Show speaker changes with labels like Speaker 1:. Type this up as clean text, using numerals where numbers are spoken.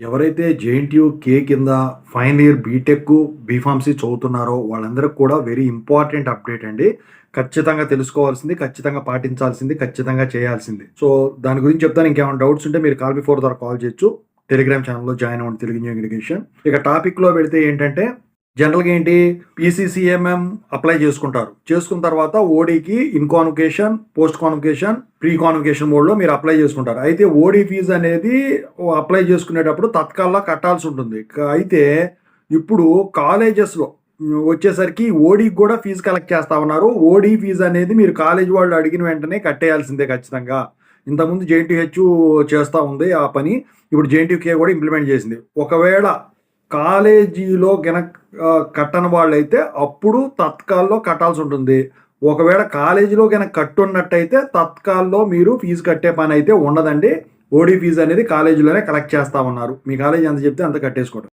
Speaker 1: ఎవరైతే జేఎన్‌టీయూ కే కింద final year BTech, B Pharmacy చదువుతున్నారో వాళ్ళందరికి కూడా వెరీ ఇంపార్టెంట్ అప్డేట్ అండి. ఖచ్చితంగా తెలుసుకోవాల్సింది, ఖచ్చితంగా పాటించాల్సింది, ఖచ్చితంగా చేయాల్సింది. సో, దాని గురించి చెప్తాను. ఇంకేమైనా డౌట్స్ ఉంటే మీరు కాల్ బిఫోర్ ద్వారా కాల్ చేయొచ్చు. టెలిగ్రామ్ ఛానెల్‌లో జాయిన్ అవ్వండి తెలుగు ఇంజినీరింగ్ ఎడ్యుకేషన్. ఇక టాపిక్‌లో వెళితే ఏంటంటే జనరల్‌గా ఏంటి పీసీసీఎంఎం అప్లై చేసుకుంటారు. చేసుకున్న తర్వాత ఓడీకి in convocation, post convocation, pre convocation మోడ్‌లో మీరు అప్లై చేసుకుంటారు. అయితే ఓడీ ఫీజ్ అనేది అప్లై చేసుకునేటప్పుడు తత్కాల్‌లో కట్టాల్సి ఉంటుంది. అయితే ఇప్పుడు కాలేజెస్‌లో వచ్చేసరికి ఓడీకి కూడా ఫీజు కలెక్ట్ చేస్తా ఉన్నారు. ఓడీ ఫీజ్ అనేది మీరు కాలేజ్ వాళ్ళు అడిగిన వెంటనే కట్టేయాల్సిందే ఖచ్చితంగా. ఇంతకుముందు జేఎన్‌టీహెచ్ చేస్తా ఉంది ఆ పని. ఇప్పుడు జేఎన్‌టీయూకే కూడా ఇంప్లిమెంట్ చేసింది. ఒకవేళ కాలేజీలో గనక కట్టని వాళ్ళైతే అప్పుడు తత్కాల్లో కట్టాల్సి ఉంటుంది. ఒకవేళ కాలేజీలో గనక కట్టున్నట్టయితే తత్కాల్లో మీరు ఫీజు కట్టే పనైతే ఉండదండి. ఓడీ ఫీజ్ అనేది కాలేజీలోనే కలెక్ట్ చేస్తా ఉన్నారు. మీ కాలేజీ ఎంత చెప్తే అంత కట్టేసుకోవడం.